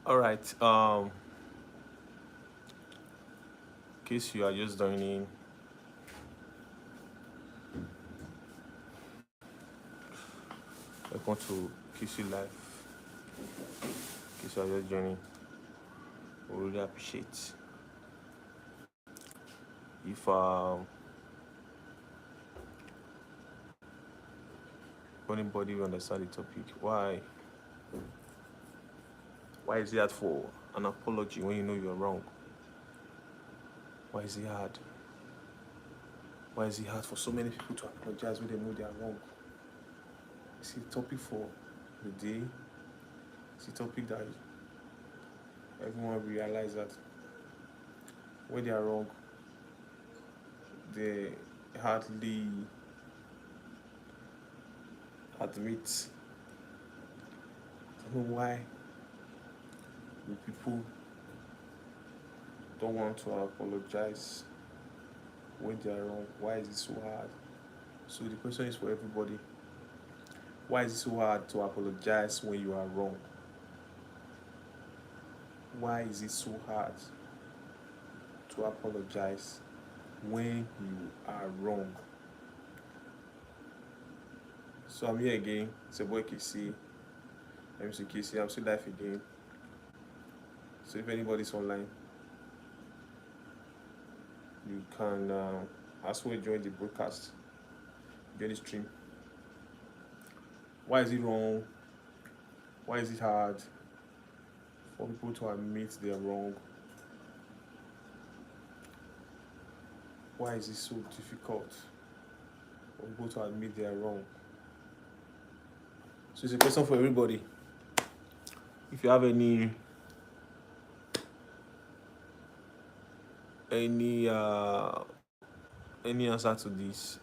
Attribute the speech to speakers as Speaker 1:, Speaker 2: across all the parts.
Speaker 1: All right. In case you are just joining, welcome to KC Live. In case you are just joining, we really appreciate if anybody will understand the topic. Why is it hard for an apology when you know you're wrong? Why is it hard? Why is it hard for so many people to apologize when they know they are wrong? It's a topic for the day. It's a topic that everyone realize that when they are wrong, they hardly admit. I don't know why the people don't want to apologize when they are wrong. Why is it so hard? So the question is for everybody. Why is it so hard to apologize when you are wrong? Why is it so hard to apologize when you are wrong? So I'm here again. It's your boy KC. MC KC. I'm still live again. So if anybody's online, you can as well join the broadcast, join the stream. Why is it wrong? Why is it hard for people to admit they're wrong? Why is it so difficult for people to admit they are wrong? So it's a question for everybody. If you have any answer to this,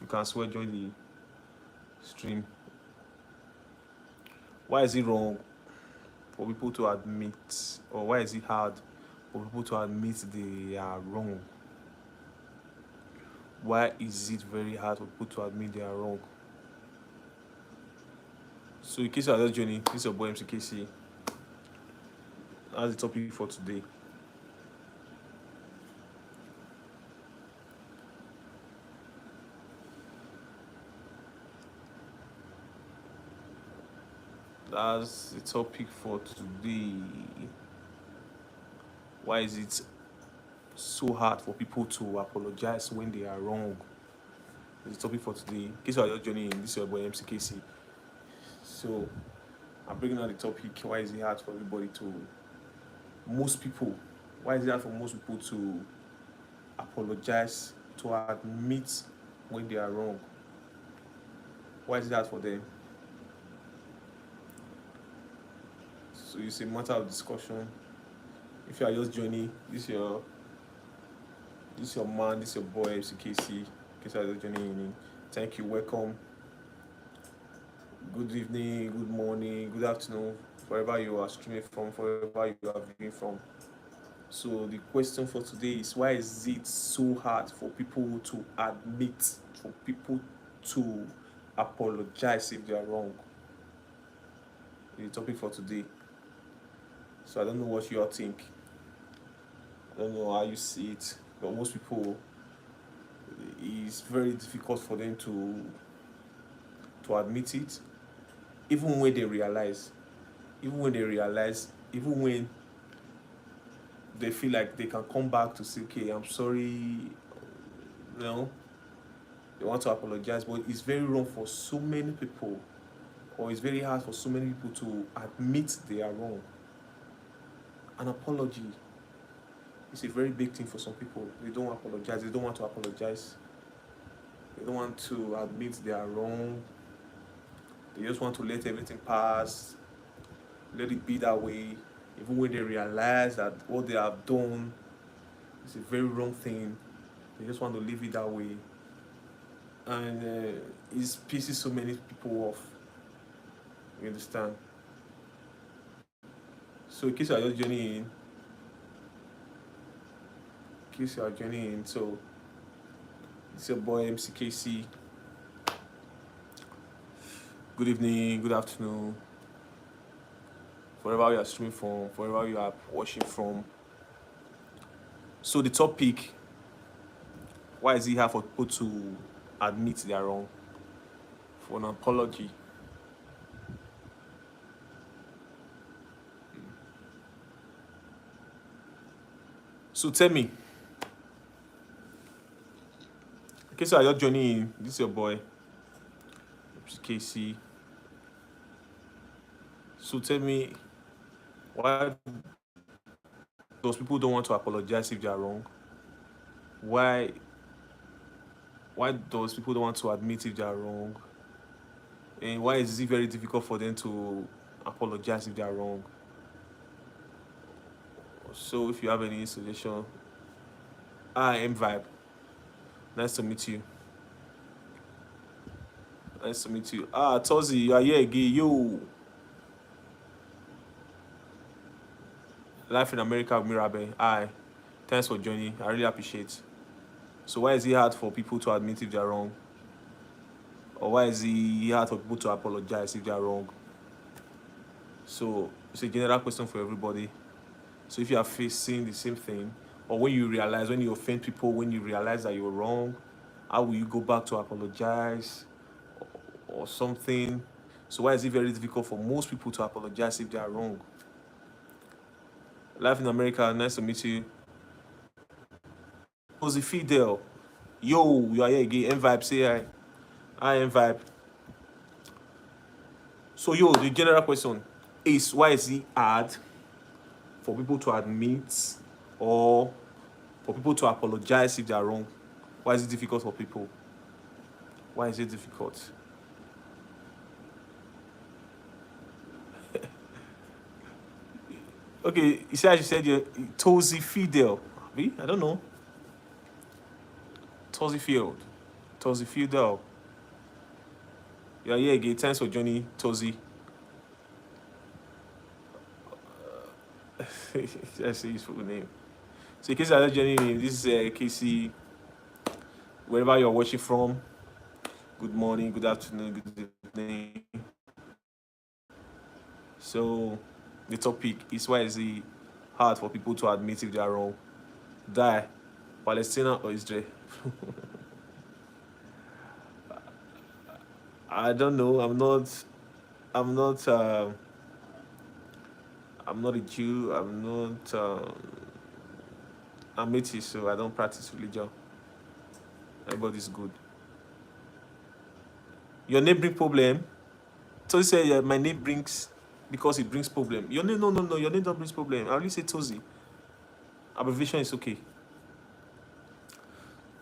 Speaker 1: you can as well join the stream. Why is it wrong for people to admit, or why is it hard for people to admit they are wrong? Why is it very hard for people to admit they are wrong? So in case you are just joining, this is your boy MCKC. That's the topic for today. That's the topic for today. Why is it so hard for people to apologize when they are wrong? That's the topic for today. In case you are just joining, this is your boy MCKC. So I'm bringing out the topic. Why is it hard for everybody most people? Why is it hard for most people to apologize, to admit when they are wrong? Why is it hard for them? So it's a matter of discussion. If you are just joining, this is your man, this is your boy MCKC. In case you are just joining in, thank you, welcome. Good evening, good morning, good afternoon, wherever you are streaming from, wherever you are viewing from. So the question for today is, why is it so hard for people to admit, for people to apologize if they are wrong? The topic for today. So I don't know what you all think. I don't know how you see it, but most people, it's very difficult for them to admit it, even when they realize, even when they feel like they can come back to say, okay, I'm sorry, they want to apologize, but it's very wrong for so many people, or it's very hard for so many people to admit they are wrong. An apology is a very big thing for some people. They don't apologize, they don't want to apologize, they don't want to admit they are wrong, they just want to let everything pass, let it be that way, even when they realize that what they have done is a very wrong thing. They just want to leave it that way, and it pisses so many people off. You understand? So in case you are just joining in, so it's your boy MCKC. Good evening, good afternoon, wherever you are streaming from, wherever you are watching from. So the topic, why is it hard for people to admit they are wrong? For an apology. So tell me, okay, so I just joining in. This is your boy, KC. So tell me, why those people don't want to apologize if they are wrong? Why those people don't want to admit if they are wrong? And why is it very difficult for them to apologize if they are wrong? So if you have any suggestion, I am Vibe. Nice to meet you. Nice to meet you. Tozi, you are here again. Yo. Life in America with Mirabe. Hi. Thanks for joining. I really appreciate. So why is it hard for people to admit if they are wrong? Or why is it hard for people to apologize if they are wrong? So it's a general question for everybody. So if you are facing the same thing, or when you realize, when you offend people, when you realize that you're wrong, how will you go back to apologize or something? So why is it very difficult for most people to apologize if they are wrong? Life in America, nice to meet you. Jose Fidel, yo, you are here again. M-Vibe, say hi. Hi, M-Vibe. So, yo, the general question is, why is it hard for people to admit or for people to apologize if they are wrong? Why is it difficult for people? Why is it difficult? Okay, you said you're Tozy Fidel. I don't know. Tozy Fidel. Yeah, again. Thanks for joining, Tozy. That's his full name. So in case I don't joining, this is Casey. Wherever you're watching from, good morning, good afternoon, good evening. So the topic is, why is it hard for people to admit if they are wrong? Die, Palestine or Israel? I don't know. I'm not a Jew. I'm atheist, so I don't practice religion. Everybody's good. Your name bring problem. So you say my name brings, because it brings problem. Your name, no. Your name don't bring problem. I only say Tozy. Abbreviation is okay.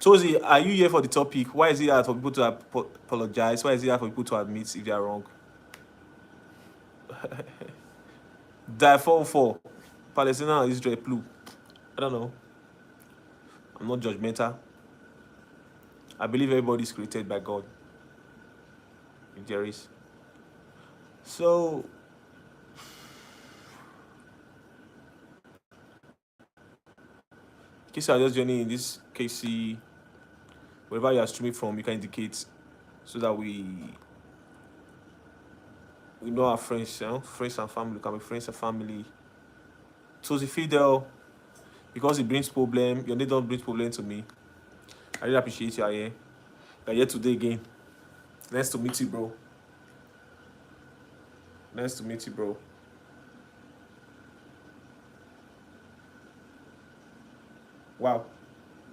Speaker 1: Tozy, are you here for the topic? Why is it hard for people to apologize? Why is it hard for people to admit if they are wrong? Die 404. Palestine and Israel blue. I don't know. I'm not judgmental. I believe everybody is created by God. If there is. So, in case you are just joining in this KC, wherever you are streaming from, you can indicate so that we know our friends, friends and family. Can be friends and family. So the Fidel, because it brings problem, your name don't bring problem to me. I really appreciate you here. You're here today again. Nice to meet you, bro. Nice to meet you, bro. Wow.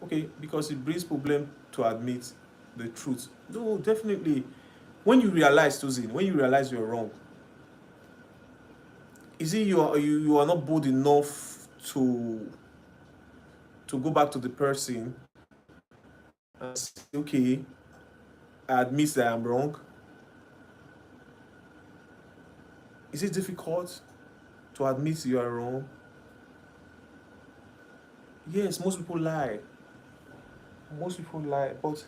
Speaker 1: Okay, because it brings problem to admit the truth. No, definitely. When you realize, Tuzin, when you realize you're wrong, is it you are not bold enough to go back to the person and say, okay, I admit that I'm wrong? Is it difficult to admit you are wrong? Yes, most people lie. Most people lie, but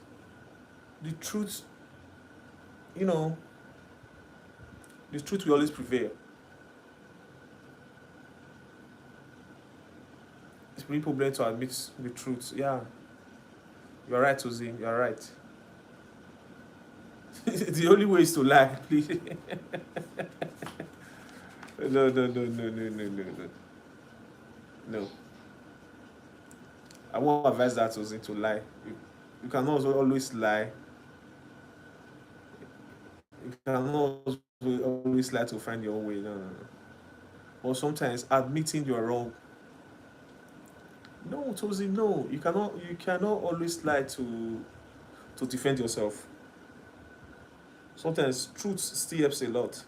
Speaker 1: the truth, the truth will always prevail. It's really problem to admit the truth. Yeah, you're right, Tuzi. You're right. The only way is to lie, please. No, no, no, no, no, no, no, no. No. I won't advise that person to lie. You cannot always lie. You cannot always lie to find your own way. No, no, no. Or sometimes admitting you're wrong. No, Tozy, no. You cannot always lie to defend yourself. Sometimes truth still helps a lot.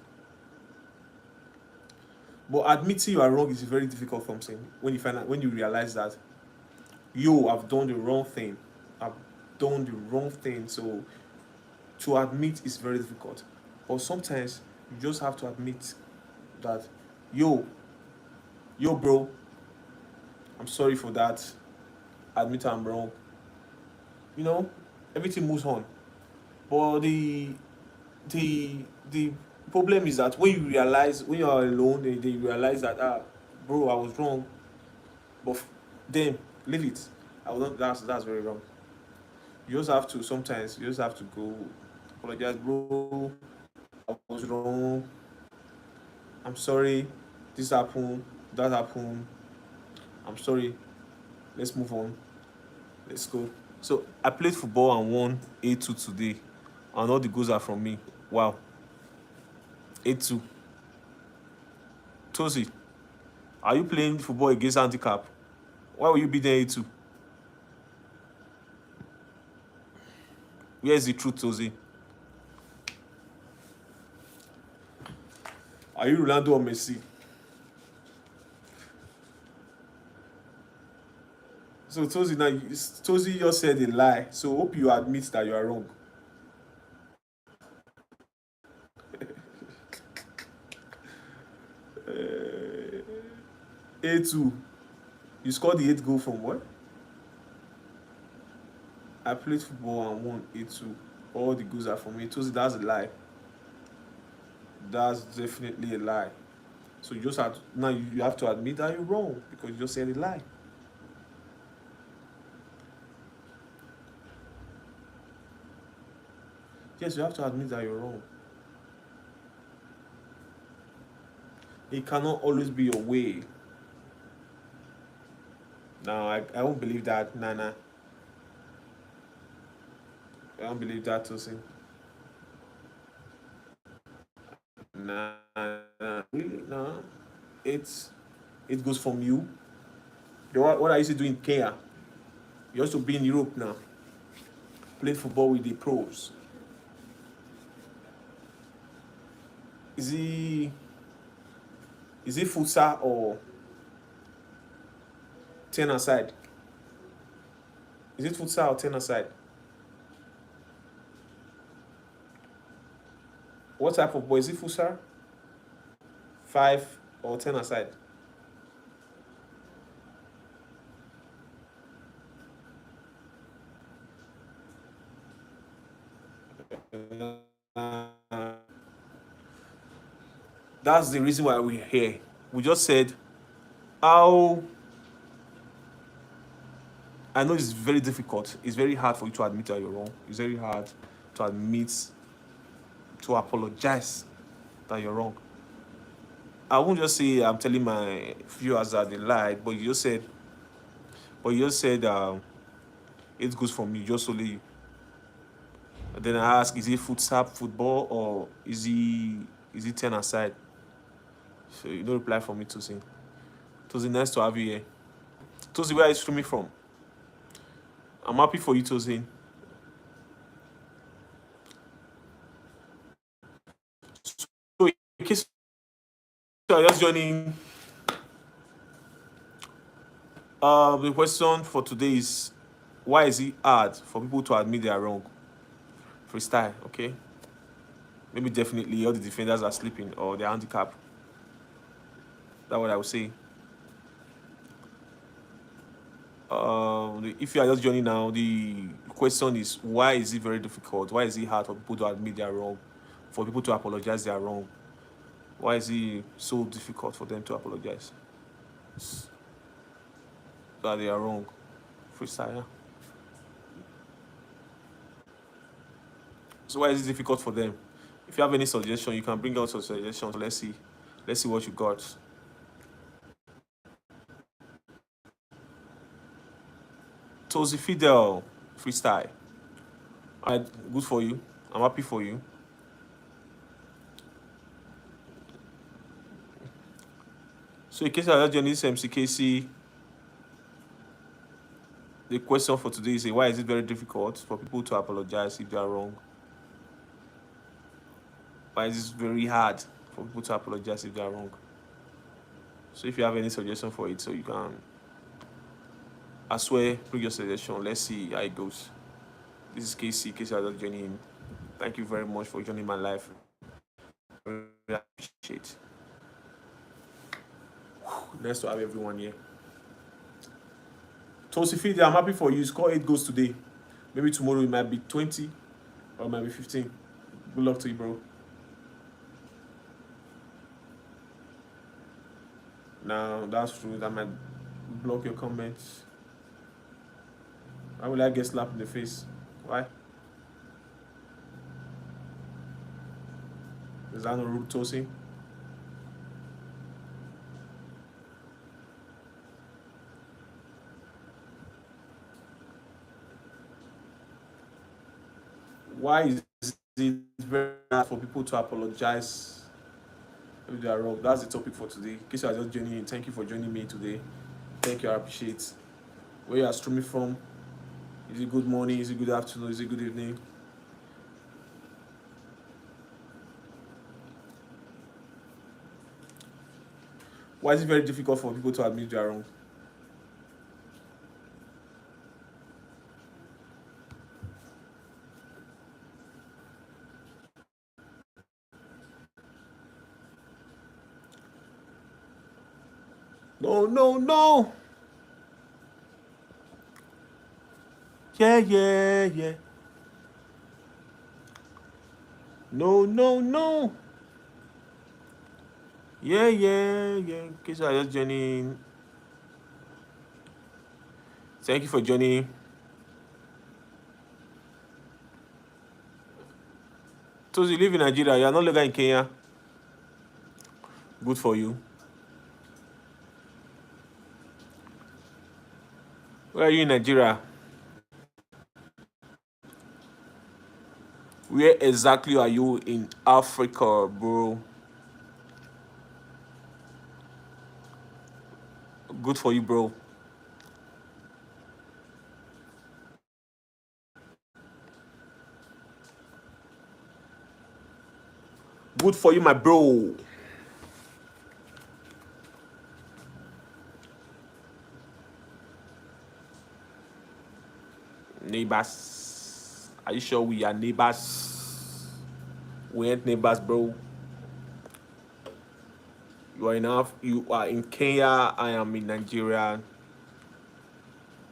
Speaker 1: But admitting you are wrong is very difficult something when you find out when you realize that you have done the wrong thing. I've done the wrong thing. So to admit is very difficult. But sometimes you just have to admit that yo, yo bro, I'm sorry for that. Admit I'm wrong. You know, everything moves on. But the problem is that when you realize when you are alone, then you realize that bro, I was wrong. But then leave it. I will not. That's very wrong. You just have to sometimes. You just have to go apologize, bro. I was wrong. I'm sorry. This happened. That happened. I'm sorry. Let's move on. Let's go. So I played football and won 8-2 today, and all the goals are from me. Wow, 8-2. Tosi, are you playing football against handicap? Why will you be there 8-2? Where is the truth, Tosi? Are you Ronaldo or Messi? So Tosi just said a lie. So hope you admit that you are wrong. uh, 8-2. You scored the 8th goal from what? I played football and won 8-2. All the goals are from me. Tosi, that's a lie. That's definitely a lie. So you just have to, now you have to admit that you're wrong because you just said a lie. Yes, you have to admit that you're wrong. It cannot always be your way. No, I won't believe that, Nana. I don't believe that, Tosin. Nah, really, no. It goes from you. What are you doing in Kenya? You also be in Europe now. Play football with the pros. Is he futsal or 10 aside? Is it futsal or 10 aside? What type of ball? Is it futsal? 5 or 10 aside? That's the reason why we're here. We just said how I know it's very difficult. It's very hard for you to admit that you're wrong. It's very hard to admit, to apologize that you're wrong. I won't just say I'm telling my viewers that they lied, but you just said, it goes from me, just only you. And then I ask, is it futsal football or is it 10 aside? So you don't reply for me, Tosin. Tosin, nice to have you here. Tosin, where are you streaming from? I'm happy for you, Tosin. So in case you are just joining, the question for today is, why is it hard for people to admit they are wrong? Freestyle, okay? Maybe definitely all the defenders are sleeping or they're handicapped. That's what I would say. If you are just joining now, the question is, why is it very difficult? Why is it hard for people to admit they are wrong? For people to apologize they are wrong? Why is it so difficult for them to apologize that they are wrong? Freestyle, yeah. So why is it difficult for them? If you have any suggestion, you can bring out some suggestions. Let's see Let's see what you got. Tozy Fidel, freestyle. All right, good for you. I'm happy for you. So in case I join this MCKC, the question for today is why is it very difficult for people to apologize if they are wrong? Why is it very hard for people to apologize if they are wrong? So if you have any suggestion for it, so you can, I swear, bring your suggestion. Let's see how it goes. This is KC. KC, I just joining in. Thank you very much for joining my life. Really appreciate. Nice to have everyone here. Tosifide, I'm happy for you. Score 8 goals today. Maybe tomorrow it might be 20 or it might be 15. Good luck to you, bro. Now, that's true. That might block your comments. Why will I get slapped in the face? Why? Is that no rude tossing? Why is it very hard for people to apologize if they are wrong? That's the topic for today. In case you are just joining in, thank you for joining me today. Thank you, I appreciate. Where you are streaming from? Is it good morning? Is it good afternoon? Is it good evening? Why is it very difficult for people to admit they are wrong? No, no, no. Yeah, yeah, yeah. No, no, no. Yeah, yeah, yeah. In case I just joining. Thank you for joining. So you live in Nigeria, you are not living in Kenya. Good for you. Where are you in Nigeria? Where exactly are you in Africa, bro? Good for you, bro. Good for you, my bro. Neighbors. Are you sure we are neighbors? We ain't neighbors, bro. You are in Kenya, I am in Nigeria.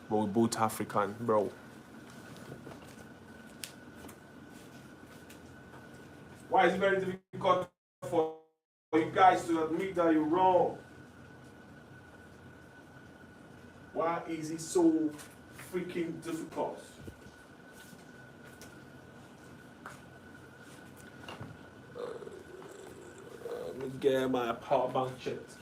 Speaker 1: But we're both African, bro. Why is it very difficult for you guys to admit that you're wrong? Why is it so freaking difficult? Let me get my power bank checked.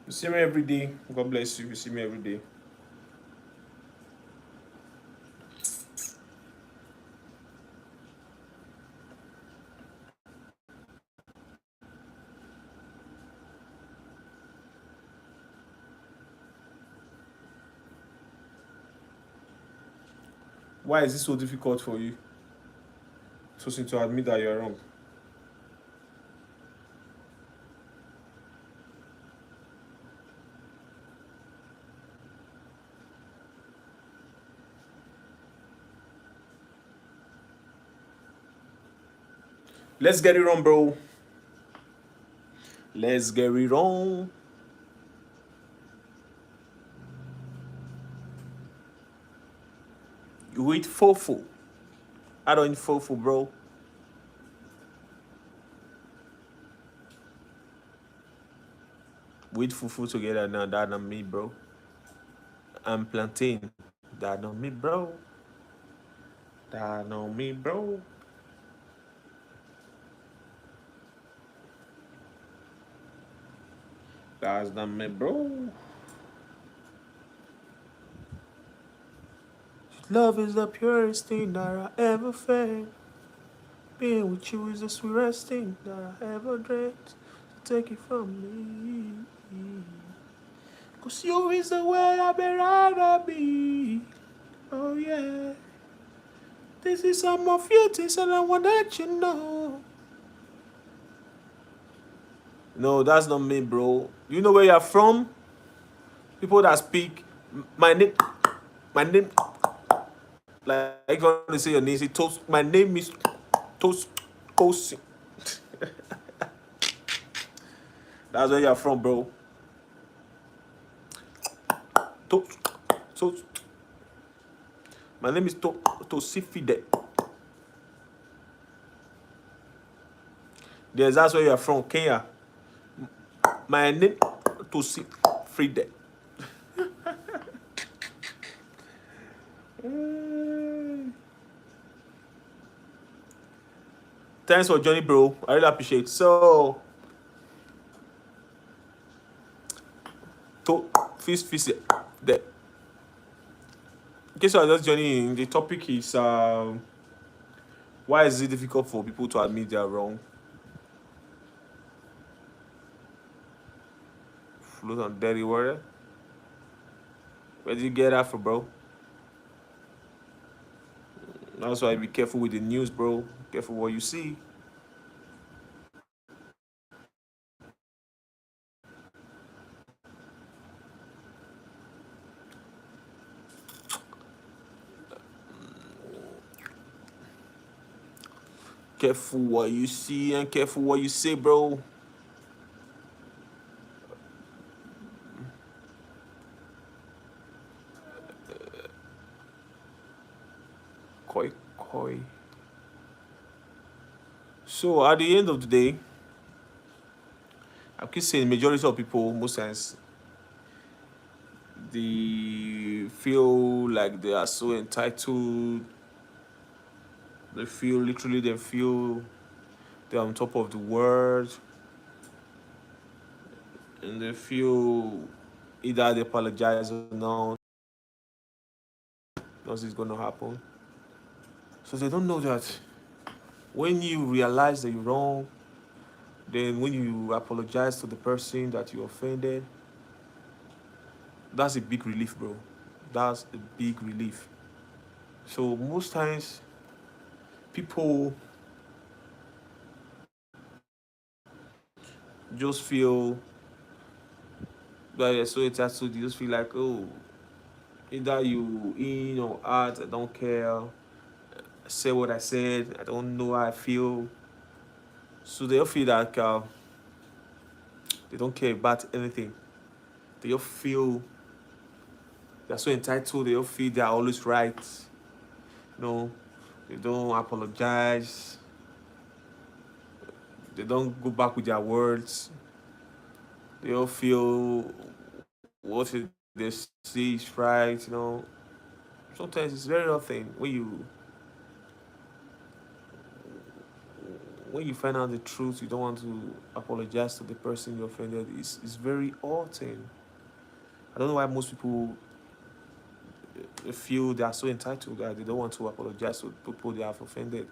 Speaker 1: You see me every day. God bless you. You see me every day. Why is it so difficult for you to admit that you're wrong? Let's get it on, bro. Let's get it on. You eat fufu. I don't eat fufu, bro. We eat fufu together now. That not me, bro. I'm plantain. That not me, bro. That not me, bro. That's not me, bro. Love is the purest thing that I ever felt. Being with you is the sweetest thing that I ever dreamt. So take it from me. Cause you is the way I be rather be. Oh yeah. This is some of your things and I want that you know. No, that's not me, bro. You know where you're from? People that speak my name, like if you want to say your name, say Toast. My name is Toast Kosi. That's where you're from, bro. Toast. Toast. My name is Tosifide. Yes, that's where you're from, Kenya. My name Tosifide. Thanks for joining, bro. I really appreciate it. So, to feast there. In case you are just joining in, the topic is why is it difficult for people to admit they are wrong? Float on dirty water. Where did you get that from, bro? That's why be careful with the news, bro. Careful what you see. Careful what you see and careful what you say, bro. Koi, koi. So at the end of the day, I keep saying majority of people, most times, they feel like they are so entitled. They feel they're on top of the world, and they feel either they apologize or not, nothing's gonna happen. So they don't know that when you realize that you're wrong, then when you apologize to the person that you offended, that's a big relief, bro. That's a big relief. So most times, people just feel that they're so entitled. You just feel like, oh, either you in or out, I don't care. I say what I said. I don't know how I feel. So they all feel like they don't care about anything. They all feel they're so entitled. They all feel they're always right. No, they don't apologize. They don't go back with their words. They all feel what they say is right. Sometimes it's very often when you find out the truth, you don't want to apologize to the person you offended. It's very often. I don't know why most people feel they are so entitled that they don't want to apologize to people they have offended.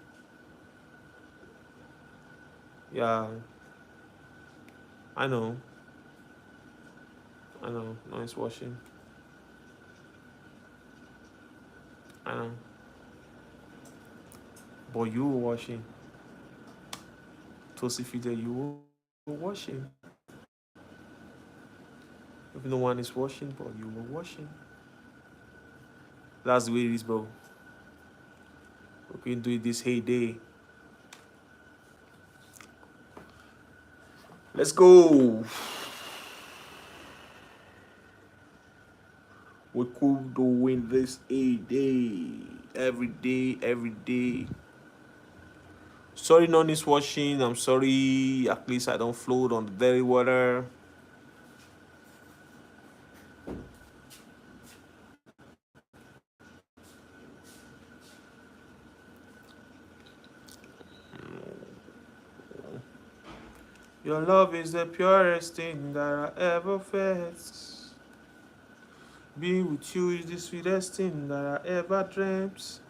Speaker 1: Yeah, I know. I know. No one's watching. I know. but you were washing. Tosifide, you were washing. If no one is washing, but you were washing. That's the way it is, bro. We can do it this heyday. Let's go. We could do win this a day. Every day, every day. Sorry, none is washing. I'm sorry. At least I don't float on the dirty water. Your love is the purest thing that I ever felt. Being with you is the sweetest thing that I ever dreamt.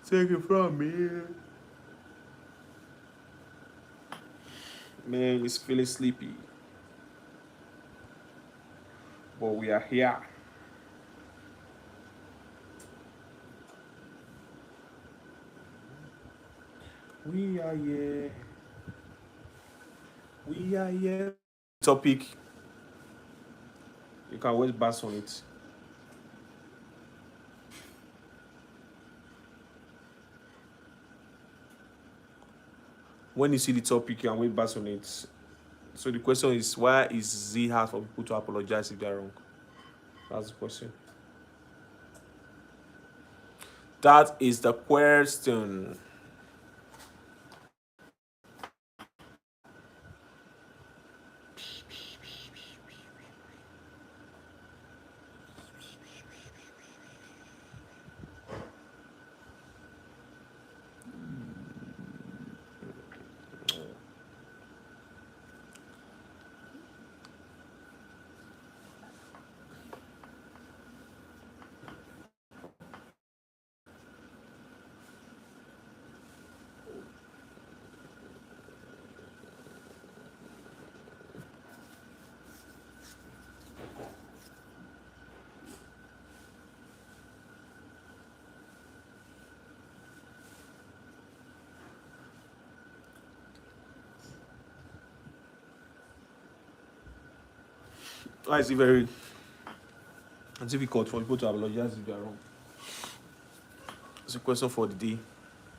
Speaker 1: Take it from me. Man, it's feeling sleepy. But we are here. We are here. We are here. Topic. You can always bass on it. When you see the topic, you can always bass on it. So the question is, why is it hard for people to apologize if they're wrong? That's the question. That is the question. Why is it very difficult for people to apologize if they are wrong? It's a question for the day.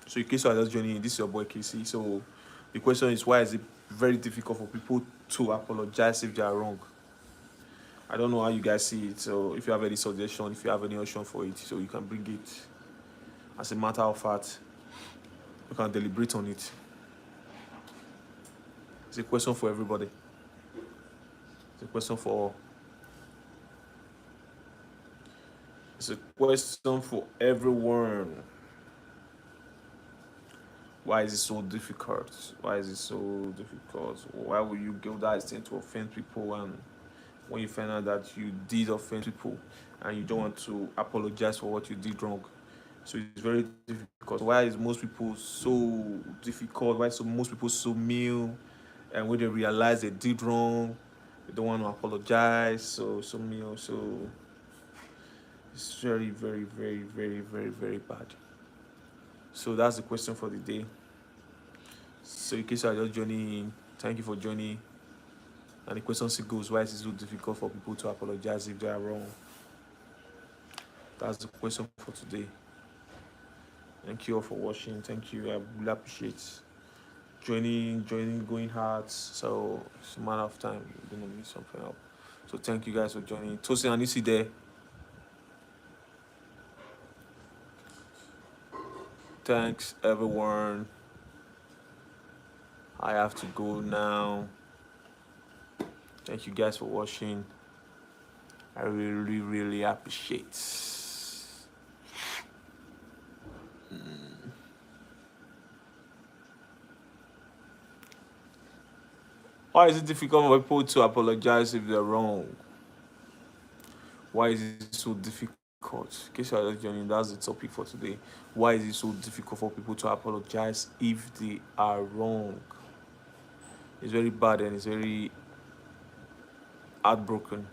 Speaker 1: So in case you are just joining, this is your boy KC. So the question is, why is it very difficult for people to apologize if they are wrong? I don't know how you guys see it. So if you have any suggestion, if you have any option for it, so you can bring it. As a matter of fact, you can deliberate on it. It's a question for everybody. It's a question for all. It's a question for everyone. Why is it so difficult? Why is it so difficult? Why will you go that extent to offend people, and when you find out that you did offend people and you don't want to apologize for what you did wrong? So it's very difficult. Why is most people so difficult? Why is most people so mean? And when they realize they did wrong, they don't want to apologize. So mean. So it's very, very, very, very, very, very bad. So that's the question for the day. So in case you are just joining in, thank you for joining. And the question still goes, why is it so difficult for people to apologize if they are wrong? That's the question for today. Thank you all for watching. Thank you. I really appreciate joining, going hard. So it's a matter of time. We're gonna meet something up. So thank you guys for joining. Tosin, and you see there. Thanks everyone. I have to go now. Thank you guys for watching. I really, really appreciate. Why is it difficult for people to apologize if they're wrong? Why is it so difficult? In case you are just joining, that's the topic for today. Why is it so difficult for people to apologize if they are wrong? It's very bad and it's very heartbroken.